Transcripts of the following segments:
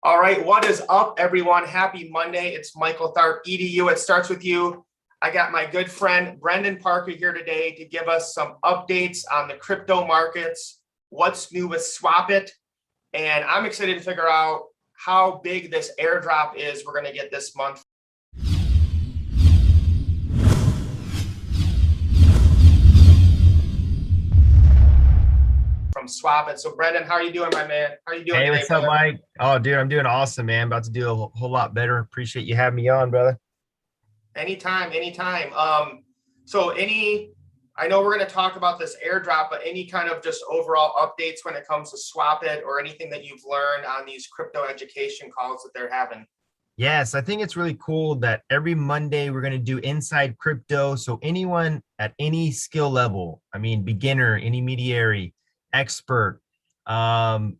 All right, what is up, everyone? Happy Monday. It's Michael Tharp, EDU. It starts with you. I got my good friend Brendan Parker here today to give us some updates on the crypto markets, what's new with SwapIt, and I'm excited to figure out how big this airdrop is we're going to get this month from SwapIt. So Brendan, how are you doing, my man? How are you doing Hey, today, what's up, brother? Mike? Oh, dude, I'm doing awesome, man. About to do a whole lot better. Appreciate you having me on, brother. Anytime, anytime. I know we're going to talk about this airdrop, but any kind of just overall updates when it comes to SwapIt or anything that you've learned on these crypto education calls that they're having? Yes, I think it's really cool that every Monday we're going to do Inside Crypto. So anyone at any skill level, I mean, beginner, intermediary, expert, um,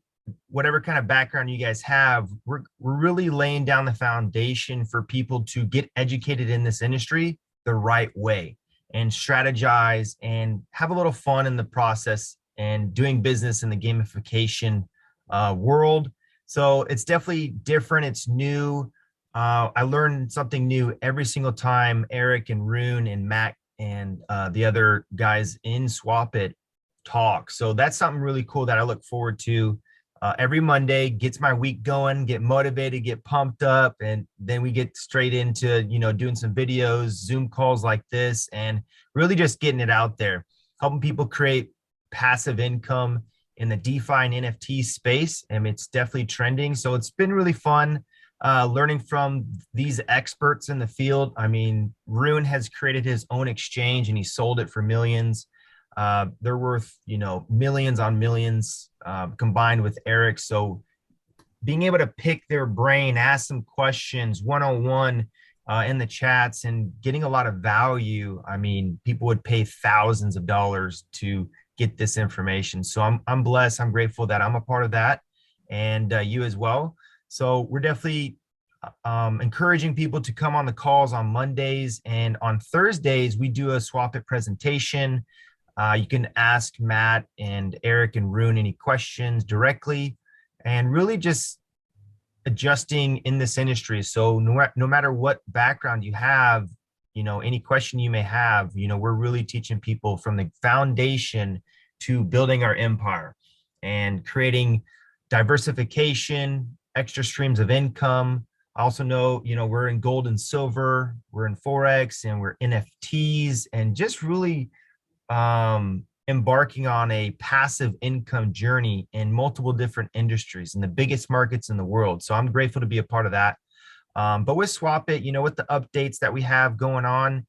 whatever kind of background you guys have, we're really laying down the foundation for people to get educated in this industry the right way and strategize and have a little fun in the process and doing business in the gamification world. So it's definitely different. It's new. I learn something new every single time Eric and Rune and Matt and the other guys in SwapIt talk. So that's something really cool that I look forward to every Monday. Gets my week going, get motivated, get pumped up, and then we get straight into doing some videos, Zoom calls like this, and really just getting it out there, helping people create passive income in the DeFi and NFT space. And it's definitely trending. So it's been really fun learning from these experts in the field. I mean, Rune has created his own exchange and he sold it for millions. They're worth, millions on millions combined with Eric. So being able to pick their brain, ask some questions one-on-one in the chats and getting a lot of value. I mean, people would pay thousands of dollars to get this information. So I'm blessed. I'm grateful that I'm a part of that, and you as well. So we're definitely encouraging people to come on the calls on Mondays, and on Thursdays we do a SwapIt presentation. You can ask Matt and Eric and Rune any questions directly, and really just adjusting in this industry. So no matter what background you have, any question you may have, we're really teaching people from the foundation to building our empire and creating diversification, extra streams of income. I also know, we're in gold and silver, we're in Forex, and we're NFTs, and just really embarking on a passive income journey in multiple different industries in the biggest markets in the world. So I'm grateful to be a part of that. But with SwapIt, with the updates that we have going on,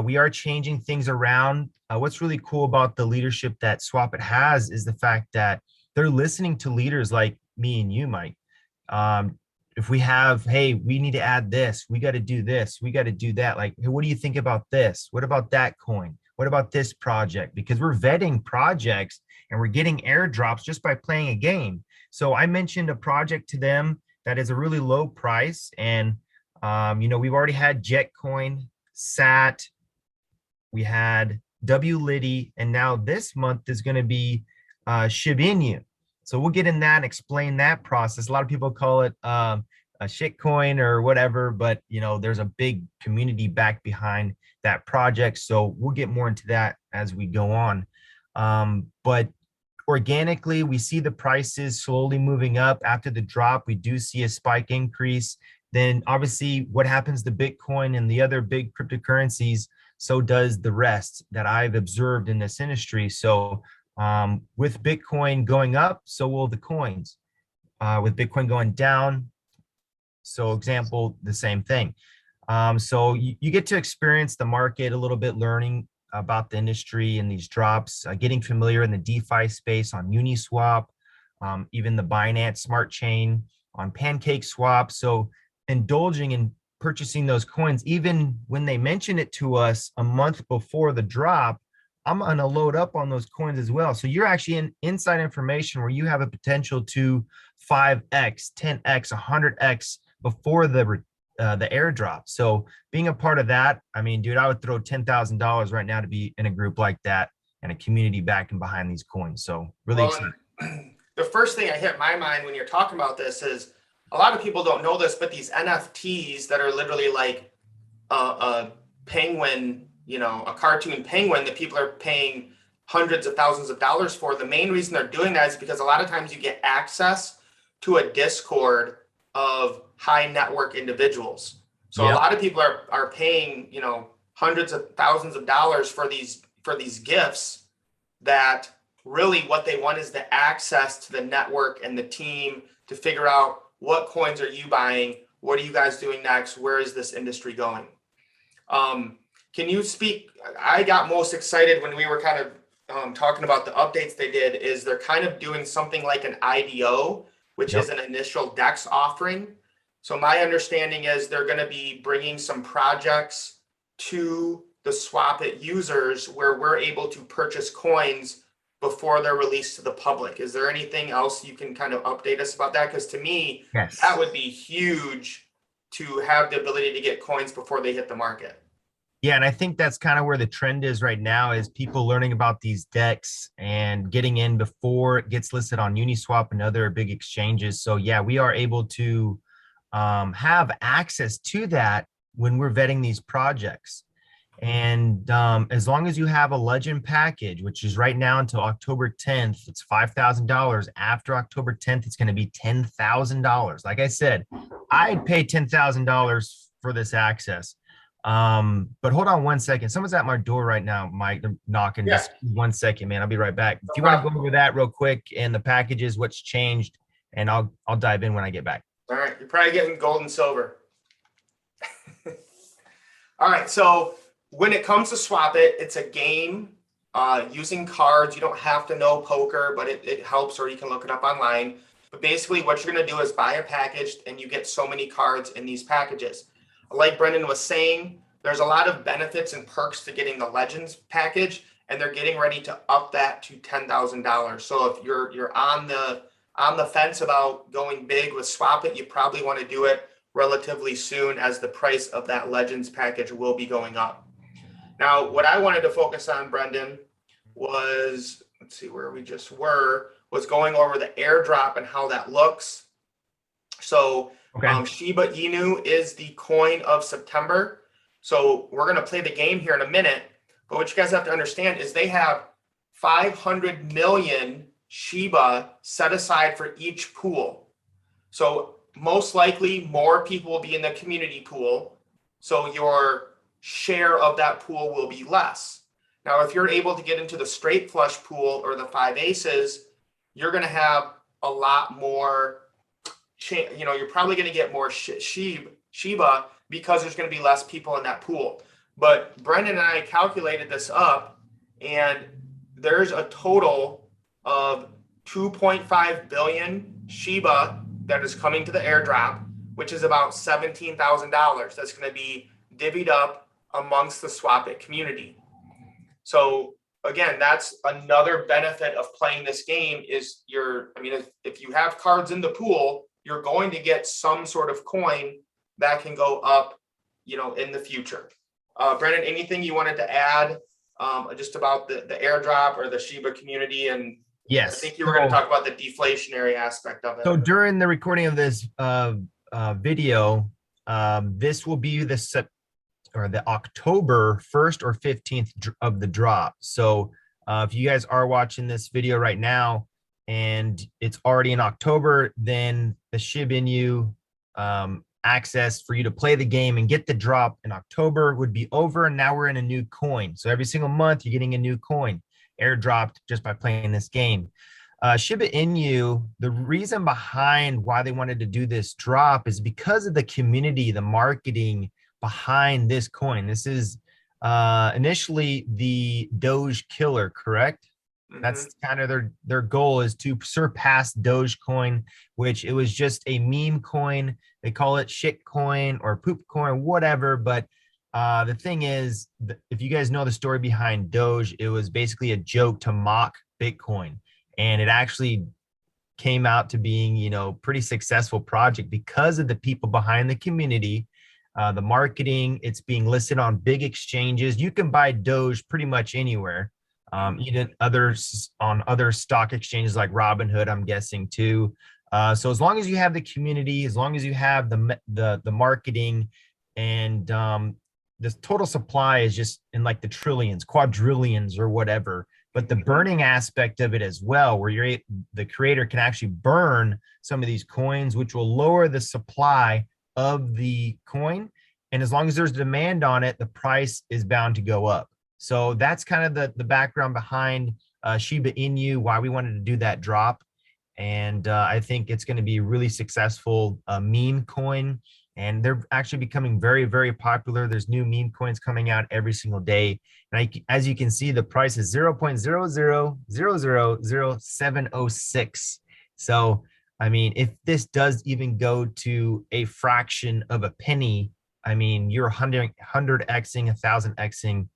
we are changing things around. What's really cool about the leadership that SwapIt has is the fact that they're listening to leaders like me and you, Mike. If we have, hey, we need to add this, we got to do this, we got to do that. Like, hey, what do you think about this? What about that coin? What about this project? Because we're vetting projects and we're getting airdrops just by playing a game. So I mentioned a project to them that is a really low price. And, we've already had Jetcoin, SAT, we had WLiddy, and now this month is going to be Shiba Inu. So we'll get in that and explain that process. A lot of people call it a shitcoin or whatever, but there's a big community back behind that project. So we'll get more into that as we go on. But organically, we see the prices slowly moving up. After the drop, we do see a spike increase. Then obviously what happens to Bitcoin and the other big cryptocurrencies, so does the rest that I've observed in this industry. So with Bitcoin going up, so will the coins. With Bitcoin going down, so example, the same thing. So you get to experience the market a little bit, learning about the industry and these drops, getting familiar in the DeFi space on Uniswap, even the Binance Smart Chain on PancakeSwap. So indulging in purchasing those coins, even when they mention it to us a month before the drop, I'm going to load up on those coins as well. So you're actually in inside information where you have a potential to 5x, 10x, 100x before the airdrop. So being a part of that, I mean, dude, I would throw $10,000 right now to be in a group like that and a community backing behind these coins. So really excited. The first thing I hit my mind when you're talking about this is a lot of people don't know this, but these NFTs that are literally like a penguin, a cartoon penguin that people are paying hundreds of thousands of dollars for. The main reason they're doing that is because a lot of times you get access to a Discord of high network individuals. So a Yep. lot of people are paying, hundreds of thousands of dollars for these gifts that really what they want is the access to the network and the team to figure out what coins are you buying, what are you guys doing next, where is this industry going. Can you speak? I got most excited when we were kind of talking about the updates they did. Is they're kind of doing something like an IDO, which Yep. is an initial DEX offering. So my understanding is they're going to be bringing some projects to the SwapIt users where we're able to purchase coins before they're released to the public. Is there anything else you can kind of update us about that? Because to me, Yes. that would be huge to have the ability to get coins before they hit the market. Yeah, and I think that's kind of where the trend is right now is people learning about these decks and getting in before it gets listed on Uniswap and other big exchanges. So yeah, we are able to have access to that when we're vetting these projects. And as long as you have a legend package, which is right now until October 10th, it's $5,000. After October 10th, it's going to be $10,000. Like I said, I'd pay $10,000 for this access. But hold on one second. Someone's at my door right now, Mike. They're knocking. Yeah. Just 1 second, man. I'll be right back. No If you want to problem. go over that real quick and the packages, what's changed, and I'll dive in when I get back. All right, you're probably getting gold and silver. All right, so when it comes to SwapIt, it's a game using cards. You don't have to know poker, but it helps, or you can look it up online. But basically what you're gonna do is buy a package and you get so many cards in these packages. Like Brendan was saying, there's a lot of benefits and perks to getting the Legends package, and they're getting ready to up that to $10,000. So if you're on the fence about going big with SwapIt, you probably want to do it relatively soon as the price of that Legends package will be going up. Now, what I wanted to focus on, Brendan, was, let's see where we just were, was going over the airdrop and how that looks. So Okay. Shiba Inu is the coin of September. So we're going to play the game here in a minute. But what you guys have to understand is they have 500 million Shiba set aside for each pool. So most likely more people will be in the community pool. So your share of that pool will be less. Now, if you're able to get into the straight flush pool or the five aces, you're going to have a lot more, you're probably going to get more Shiba because there's going to be less people in that pool. But Brendan and I calculated this up, and there's a total of 2.5 billion Shiba that is coming to the airdrop, which is about $17,000. That's going to be divvied up amongst the SwapIt community. So again, that's another benefit of playing this game is if you have cards in the pool, you're going to get some sort of coin that can go up, in the future. Brendan, anything you wanted to add just about the airdrop or the Shiba community? And Yes. I think you were going to talk about the deflationary aspect of it. So during the recording of this video, this will be the October 1st or 15th of the drop. So if you guys are watching this video right now and it's already in October, then the Shiba Inu access for you to play the game and get the drop in October would be over. And now we're in a new coin. So every single month you're getting a new coin airdropped just by playing this game. Shiba Inu, the reason behind why they wanted to do this drop is because of the community, the marketing behind this coin. This is initially the Doge killer, correct? Mm-hmm. That's kind of their goal is to surpass Dogecoin, which it was just a meme coin. They call it shit coin or poop coin, whatever. But the thing is, if you guys know the story behind Doge, it was basically a joke to mock Bitcoin. And it actually came out to being, pretty successful project because of the people behind the community, the marketing. It's being listed on big exchanges. You can buy Doge pretty much anywhere, even on other stock exchanges like Robinhood, I'm guessing too. So as long as you have the community, as long as you have the marketing, and the total supply is just in like the trillions, quadrillions, or whatever. But the burning aspect of it as well, where the creator can actually burn some of these coins, which will lower the supply of the coin. And as long as there's demand on it, the price is bound to go up. So that's kind of the background behind Shiba Inu, why we wanted to do that drop. And I think it's going to be a really successful meme coin. And they're actually becoming very, very popular. There's new meme coins coming out every single day. And as you can see, the price is 0.0000706. So, I mean, if this does even go to a fraction of a penny, I mean, you're 100xing, 1000xing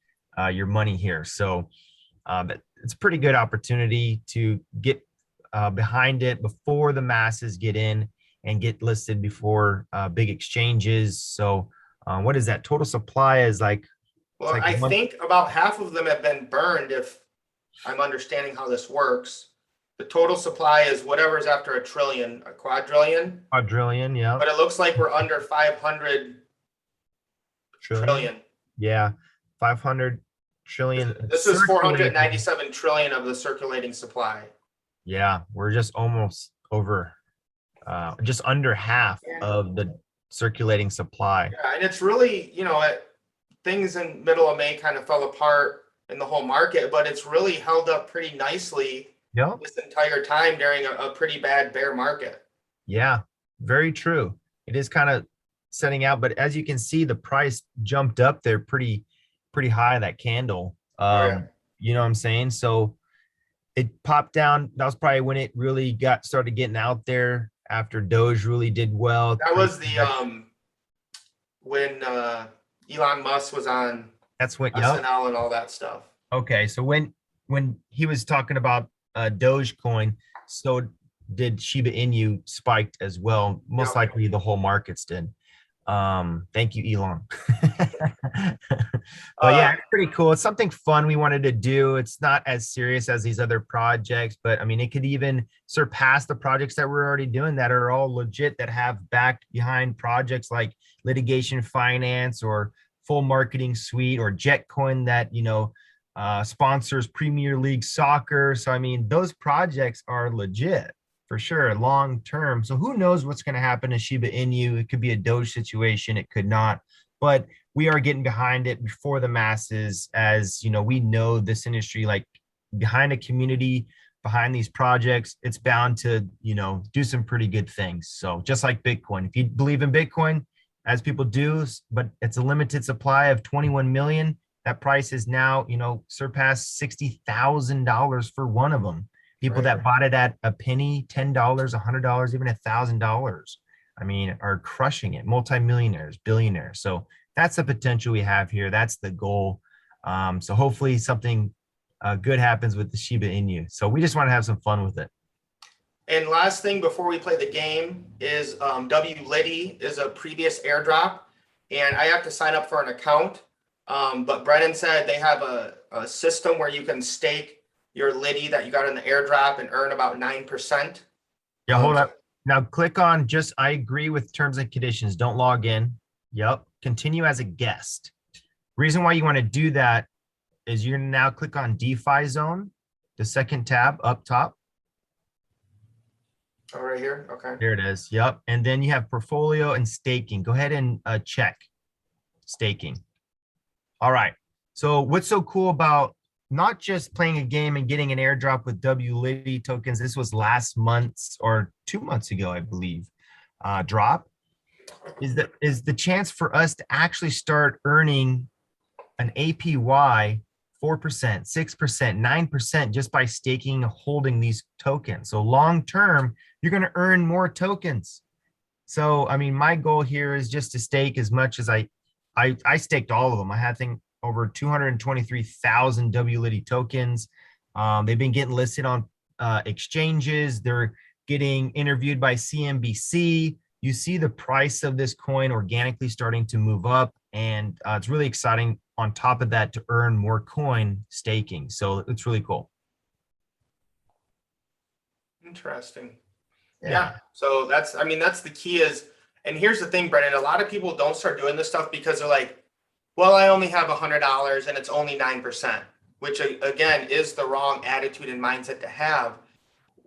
your money here. So it's a pretty good opportunity to get behind it before the masses get in and get listed before big exchanges. So what is that? Total supply is like, Well, like I think about half of them have been burned, if I'm understanding how this works. The total supply is whatever's after a trillion, a quadrillion, quadrillion, yeah. but it looks like we're under 500 trillion. Yeah, 500 trillion. This is 497 trillion of the circulating supply. Yeah, we're just almost over, just under half of the circulating supply. Yeah, and it's really, things in middle of May kind of fell apart in the whole market, but it's really held up pretty nicely this entire time during a pretty bad bear market. Yeah, very true. It is kind of setting out, but as you can see, the price jumped up there pretty high, that candle. You know what I'm saying? So it popped down. That was probably when it really started getting out there after Doge really did well. That was the when Elon Musk was on SNL and all that stuff. Okay, so when he was talking about Dogecoin, so did Shiba Inu spiked as well. Most likely the whole markets did. Thank you, Elon. But yeah, it's pretty cool. It's something fun we wanted to do. It's not as serious as these other projects, but I mean, it could even surpass the projects that we're already doing that are all legit, that have backed behind projects like litigation finance or full marketing suite, or Jetcoin that, sponsors Premier League soccer. So, I mean, those projects are legit for sure, long term. So who knows what's going to happen to Shiba Inu? It could be a Doge situation. It could not. But we are getting behind it before the masses, as we know this industry, like behind a community, behind these projects, it's bound to, do some pretty good things. So just like Bitcoin, if you believe in Bitcoin, as people do, but it's a limited supply of 21 million, that price is now, surpassed $60,000 for one of them. People that bought it at a penny, $10, $100, even $1,000, I mean, are crushing it. Multimillionaires, billionaires. So that's the potential we have here. That's the goal. So hopefully something good happens with the Shiba Inu. So we just want to have some fun with it. And last thing before we play the game is WLiddy is a previous airdrop, and I have to sign up for an account. But Brennan said they have a system where you can stake your Liddy that you got in the airdrop and earn about 9%. Yeah, hold up. Now click on I agree with terms and conditions. Don't log in. Yep. Continue as a guest. Reason why you want to do that is you're going to now click on DeFi Zone, the second tab up top. Oh, right here. Okay. There it is. Yep. And then you have portfolio and staking. Go ahead and check staking. All right. So what's so cool about not just playing a game and getting an airdrop with WLiddy tokens? This was last month's or 2 months ago, I believe, drop, is the chance for us to actually start earning an APY 4%, 6%, 9% just by staking, holding these tokens. So long term, you're going to earn more tokens. So, I mean, my goal here is just to stake as much as I staked all of them. I had over 223,000 WLiddy tokens. They've been getting listed on exchanges. They're getting interviewed by CNBC. You see the price of this coin organically starting to move up, and it's really exciting on top of that to earn more coin staking. So it's really cool. Interesting. Yeah. So that's, I mean, that's the key is, and here's the thing, Brennan, a lot of people don't start doing this stuff because they're like, well, I only have $100 and it's only 9%, which again is the wrong attitude and mindset to have.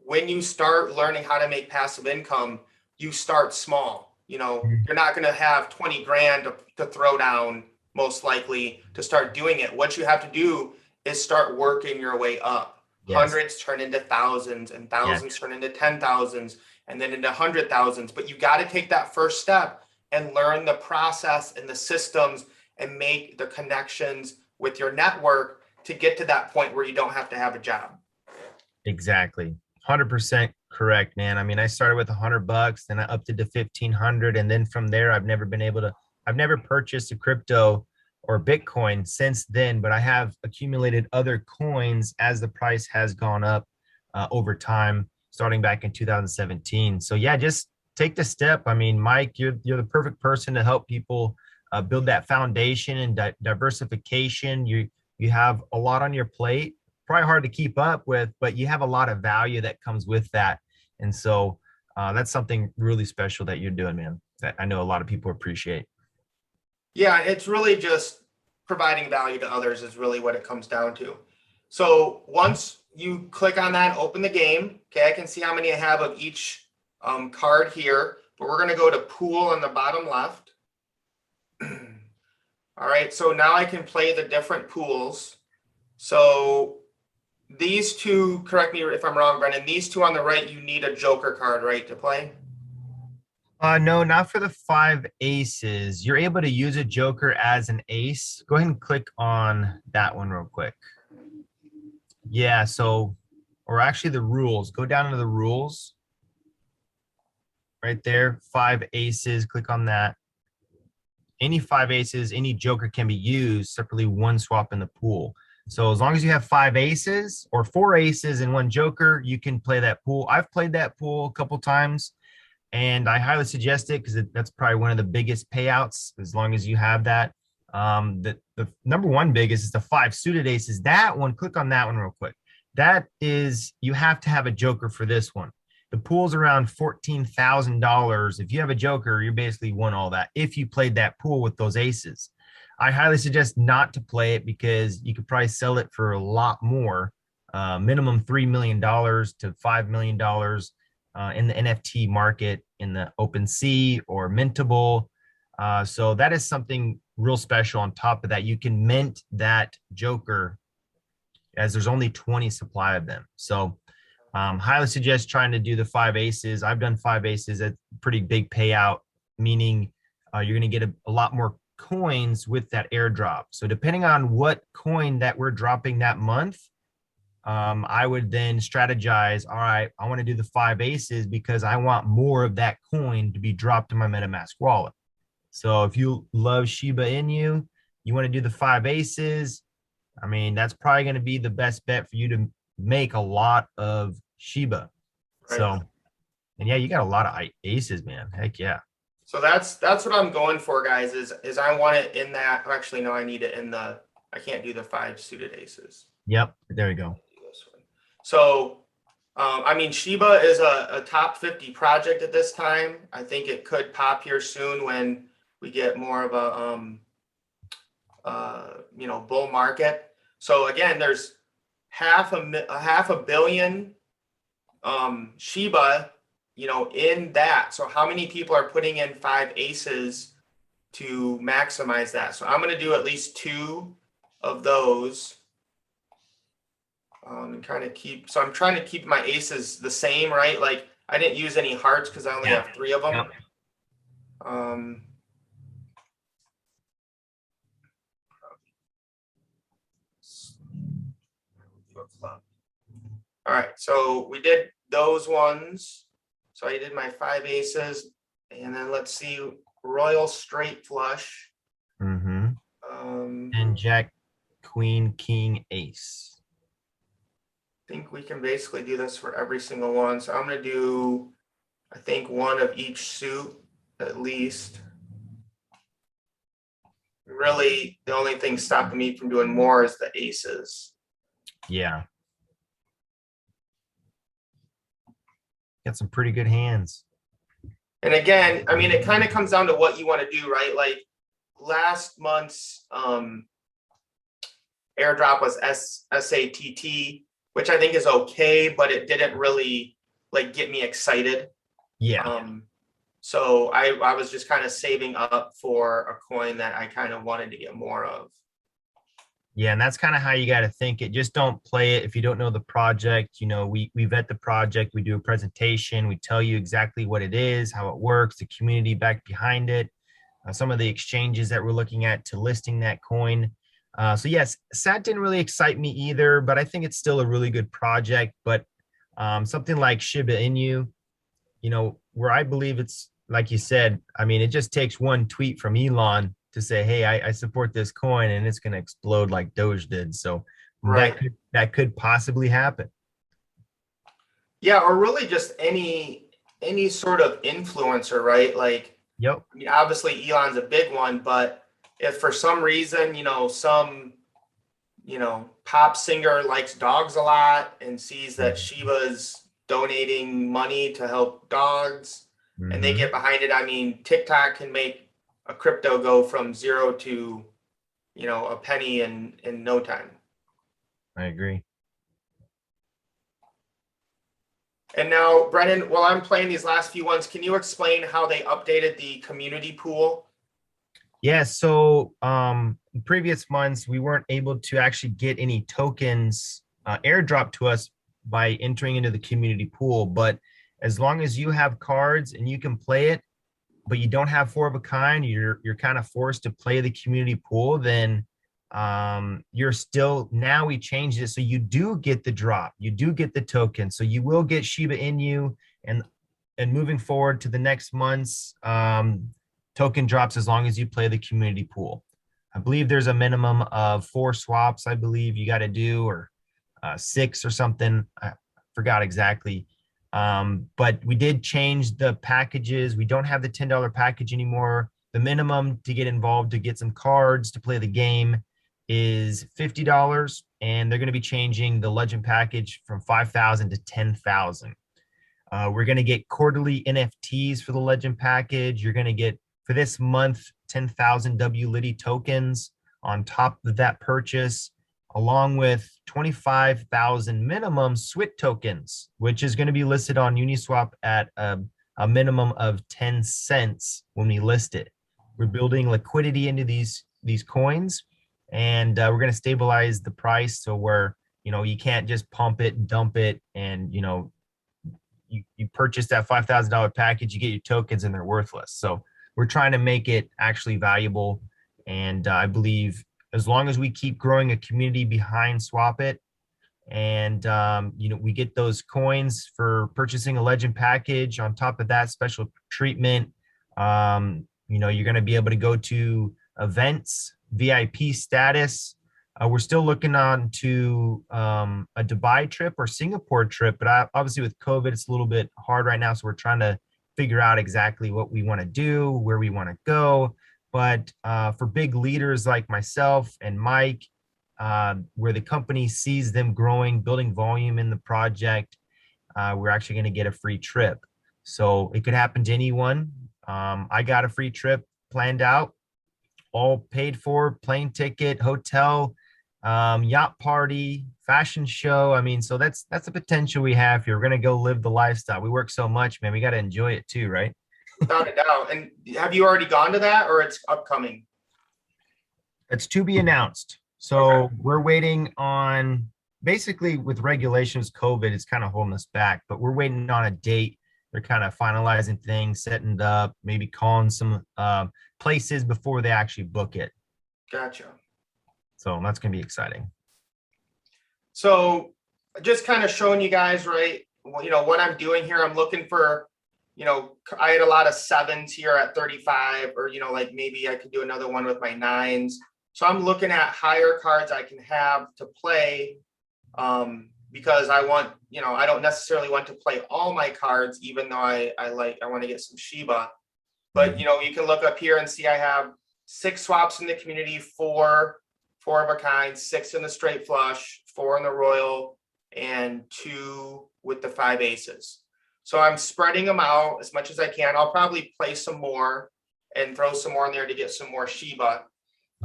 When you start learning how to make passive income, you start small. You know, you're not going to have 20 grand to throw down, most likely, to start doing it. What you have to do is start working your way up. Yes. Hundreds turn into thousands, and thousands turn into 10,000s, and then into 100,000s. But you got to take that first step and learn the process and the systems and make the connections with your network to get to that point where you don't have to have a job. Exactly. 100% correct, man. I mean, I started with $100, then I upped it to 1,500. And then from there, I've never purchased a crypto or Bitcoin since then, but I have accumulated other coins as the price has gone up over time, starting back in 2017. So yeah, just take the step. I mean, Mike, you're the perfect person to help people build that foundation and diversification. You have a lot on your plate, probably hard to keep up with, but you have a lot of value that comes with that. And so that's something really special that you're doing, man, that I know a lot of people appreciate. Yeah, it's really just providing value to others is really what it comes down to. So once you click on that, open the game. Okay, I can see how many I have of each card here, but we're going to go to pool on the bottom left. All right, so now I can play the different pools. So these two, correct me if I'm wrong, Brendan, these two on the right, you need a joker card, right, to play? No, not for the 5 aces. You're able to use a joker as an ace. Go ahead and click on that one real quick. Yeah, so, or actually the rules. Go down to the rules. Right there, 5 aces, click on that. Any 5 aces, any joker can be used separately, one swap in the pool. So as long as you have 5 aces or 4 aces and 1 joker, you can play that pool. I've played that pool a couple times. And I highly suggest it because that's probably one of the biggest payouts as long as you have that. The number one biggest is the 5 suited aces. That one, click on that one real quick. That is, you have to have a joker for this one. The pool's around $14,000. If you have a joker, you're basically won all that if you played that pool with those aces. I highly suggest not to play it because you could probably sell it for a lot more, minimum $3 million to $5 million. In the NFT market, in the OpenSea or Mintable. So that is something real special. On top of that, you can mint that joker as there's only 20 supply of them. So highly suggest trying to do the 5 aces. I've done 5 aces at pretty big payout, meaning you're going to get a lot more coins with that airdrop. So depending on what coin that we're dropping that month, I would then strategize, all right, I want to do the 5 aces because I want more of that coin to be dropped in my MetaMask wallet. So if you love Shiba Inu, you want to do the 5 aces, I mean, that's probably going to be the best bet for you to make a lot of Shiba. Right. So, and yeah, you got a lot of aces, man. Heck yeah. So that's what I'm going for, guys, is I want it in that. Actually, no, I need it in the, I can't do the 5 suited aces. Yep, there you go. So, I mean, Shiba is a top 50 project at this time. I think it could pop here soon when we get more of a, bull market. So again, there's half a billion Shiba, in that. So how many people are putting in 5 aces to maximize that? So I'm going to do at least 2 of those. And kind of so I'm trying to keep my aces the same, right? Like I didn't use any hearts because I only have 3 of them. All right, so we did those ones. So I did my 5 aces, and then let's see, royal straight flush. And Jack, Queen, King, Ace. I think we can basically do this for every single one. So I'm going to do, I think, 1 of each suit at least. Really, the only thing stopping me from doing more is the aces. Yeah. Got some pretty good hands. And again, I mean, it kind of comes down to what you want to do, right? Like last month's airdrop was SATT, which I think is okay, but it didn't really like get me excited. Yeah. So I was just kind of saving up for a coin that I kind of wanted to get more of. Yeah, and that's kind of how you got to think it. Just don't play it if you don't know the project. You know, we vet the project, we do a presentation, we tell you exactly what it is, how it works, the community back behind it, some of the exchanges that we're looking at to listing that coin. So yes, SAT didn't really excite me either, but I think it's still a really good project. But something like Shiba Inu, you know, where I believe it's like you said, I mean, it just takes one tweet from Elon to say, hey, I support this coin and it's going to explode like Doge did. So Right. that could possibly happen. Yeah, or really just any sort of influencer, right? Like, Yep. I mean, obviously Elon's a big one, but if for some reason, some, pop singer likes dogs a lot and sees that Shiba's donating money to help dogs and they Mm-hmm. get behind it, I mean, TikTok can make a crypto go from zero to, a penny in no time. I agree. And now, Brennan, while I'm playing these last few ones, can you explain how they updated the community pool? Yeah, so in previous months we weren't able to actually get any tokens airdrop to us by entering into the community pool. But as long as you have cards and you can play it, but you don't have four of a kind, you're kind of forced to play the community pool, then you're still, now we changed it so you do get the drop, you do get the token, so you will get Shiba Inu, and moving forward to the next month's token drops as long as you play the community pool. I believe there's a minimum of 4 swaps, I believe you got to do, or 6 or something. I forgot exactly. But we did change the packages. We don't have the $10 package anymore. The minimum to get involved to get some cards to play the game is $50, and they're going to be changing the legend package from 5,000 to 10,000. We're going to get quarterly NFTs for the legend package. You're going to get, for this month, 10,000 WLitty tokens on top of that purchase, along with 25,000 minimum SWIT tokens, which is going to be listed on Uniswap at a minimum of 10 cents when we list it. We're building liquidity into these coins, and we're going to stabilize the price so where, you can't just pump it, dump it, and, you purchase that $5,000 package, you get your tokens, and they're worthless. So we're trying to make it actually valuable. And I believe as long as we keep growing a community behind SwapIt, and we get those coins for purchasing a legend package, on top of that special treatment, you're going to be able to go to events, VIP status. We're still looking on to a Dubai trip or Singapore trip, but obviously with COVID, it's a little bit hard right now. So we're trying to figure out exactly what we want to do, where we want to go. But for big leaders like myself and Mike, where the company sees them growing, building volume in the project, we're actually going to get a free trip. So it could happen to anyone. I got a free trip planned out, all paid for, plane ticket, hotel, yacht party, fashion show. I mean, so that's the potential we have here. We're gonna go live the lifestyle. We work so much, man. We got to enjoy it too, right? Without a doubt. And have you already gone to that or it's upcoming? It's to be announced. Okay. So we're waiting on, basically with regulations, COVID is kind of holding us back, but we're waiting on a date. They're kind of finalizing things, setting it up, maybe calling some places before they actually book it. Gotcha. So that's gonna be exciting. So just kind of showing you guys, right, what I'm doing here. I'm looking for, I had a lot of 7s here at 35, or, like maybe I could do another one with my 9s. So I'm looking at higher cards I can have to play, because I want, I don't necessarily want to play all my cards, even though I want to get some Shiba. But, you can look up here and see I have 6 swaps in the community, 4 of a kind, 6 in the straight flush, 4 in the royal, and 2 with the 5 aces. So I'm spreading them out as much as I can. I'll probably play some more and throw some more in there to get some more Shiba.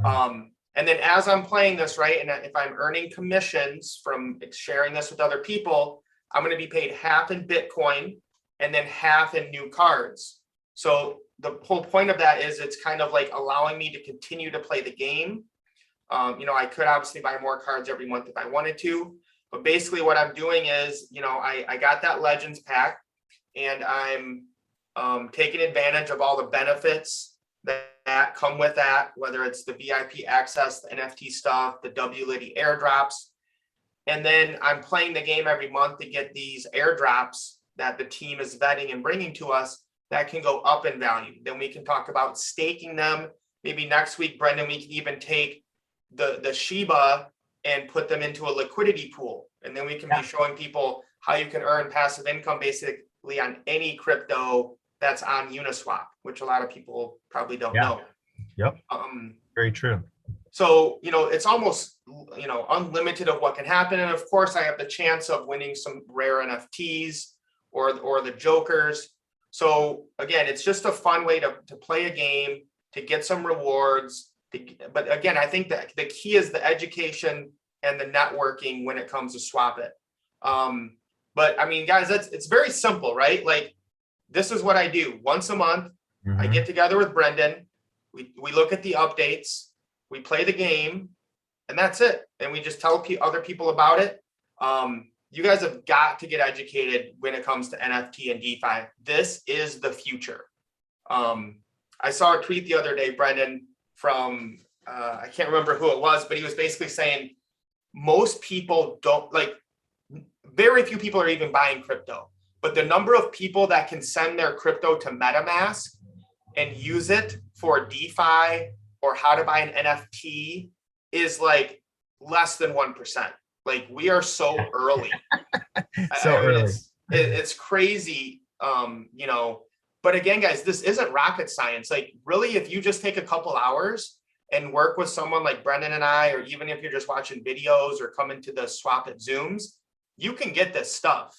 And then as I'm playing this, right, and if I'm earning commissions from sharing this with other people, I'm going to be paid half in Bitcoin and then half in new cards. So the whole point of that is it's kind of like allowing me to continue to play the game. I could obviously buy more cards every month if I wanted to, but basically what I'm doing is, I got that Legends pack and I'm taking advantage of all the benefits that come with that, whether it's the VIP access, the NFT stuff, the WLitty airdrops. And then I'm playing the game every month to get these airdrops that the team is vetting and bringing to us that can go up in value. Then we can talk about staking them. Maybe next week, Brendan, we can even take the Shiba and put them into a liquidity pool. And then we can be showing people how you can earn passive income basically on any crypto that's on Uniswap, which a lot of people probably don't know. Yep. Very true. So, it's almost, unlimited of what can happen. And of course, I have the chance of winning some rare NFTs or the jokers. So again, it's just a fun way to play a game, to get some rewards. But again, I think that the key is the education and the networking when it comes to SwapIt. But I mean, guys, it's very simple, right? Like, this is what I do once a month. I get together with Brendan. We look at the updates. We play the game, and that's it. And we just tell other people about it. You guys have got to get educated when it comes to NFT and DeFi. This is the future. I saw a tweet the other day, Brendan, from I can't remember who it was, but he was basically saying most people don't very few people are even buying crypto, but the number of people that can send their crypto to MetaMask and use it for DeFi or how to buy an NFT is like less than 1%. Like, we are so early. Early. It's crazy. But again, guys, this isn't rocket science. Like, really, if you just take a couple hours and work with someone like Brendan and I, or even if you're just watching videos or coming to the SwapIt Zooms, you can get this stuff.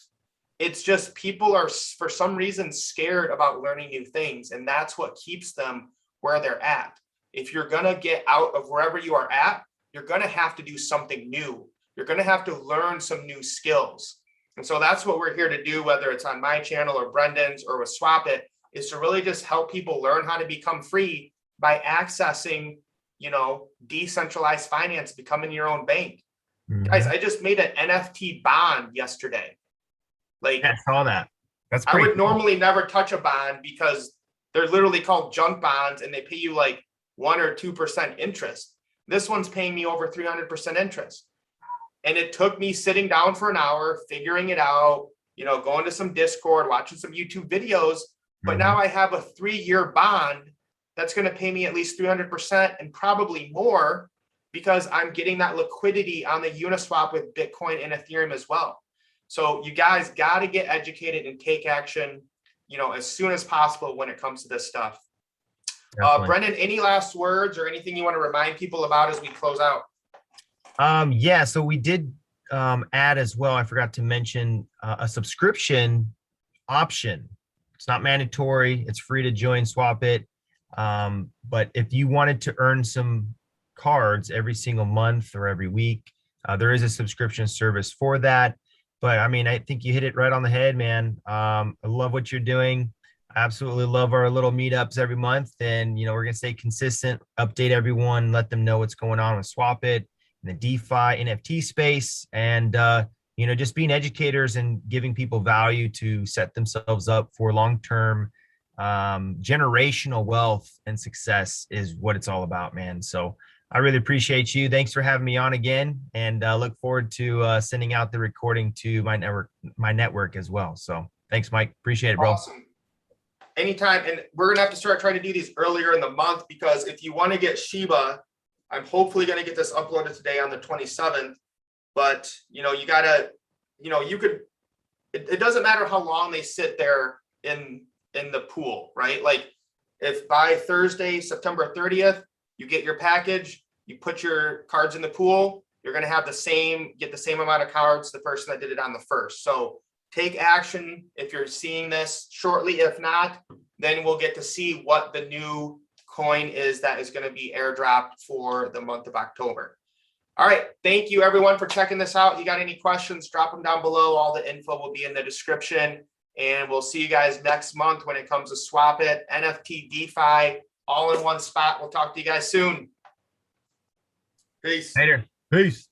It's just people are, for some reason, scared about learning new things. And that's what keeps them where they're at. If you're going to get out of wherever you are at, you're going to have to do something new. You're going to have to learn some new skills. And so that's what we're here to do, whether it's on my channel or Brendan's or with SwapIt, is to really just help people learn how to become free by accessing, decentralized finance, becoming your own bank. Guys, I just made an NFT bond yesterday. Like, I saw that. That's I would cool. normally never touch a bond because they're literally called junk bonds and they pay you like 1 or 2% interest. This one's paying me over 300% interest. And it took me sitting down for an hour, figuring it out, going to some Discord, watching some YouTube videos. But now I have a 3-year bond that's going to pay me at least 300% and probably more, because I'm getting that liquidity on the Uniswap with Bitcoin and Ethereum as well. So you guys got to get educated and take action, as soon as possible when it comes to this stuff. Brendan, any last words or anything you want to remind people about as we close out? Yeah, so we did add as well, I forgot to mention, a subscription option. It's not mandatory. It's free to join SwapIt. But if you wanted to earn some cards every single month or every week, there is a subscription service for that. But I mean, I think you hit it right on the head, man. I love what you're doing. I absolutely love our little meetups every month. And, we're going to stay consistent, update everyone, let them know what's going on with SwapIt, in the DeFi NFT space, and just being educators and giving people value to set themselves up for long-term generational wealth and success is what it's all about, man. So I really appreciate you. Thanks for having me on again, and look forward to sending out the recording to my network as well. So thanks, Mike. Appreciate it, bro. Awesome. Anytime. And we're gonna have to start trying to do these earlier in the month, because if you want to get Shiba, I'm hopefully going to get this uploaded today on the 27th, but you gotta, it doesn't matter how long they sit there in the pool, right? Like, if by Thursday, September 30th, you get your package, you put your cards in the pool, you're going to have get the same amount of cards the person that did it on the first. So take action if you're seeing this shortly. If not, then we'll get to see what the new coin is that is going to be airdropped for the month of October. All right. Thank you everyone for checking this out. If you got any questions, drop them down below. All the info will be in the description, and we'll see you guys next month when it comes to SwapIt, NFT, DeFi, all in one spot. We'll talk to you guys soon. Peace. Later. Peace.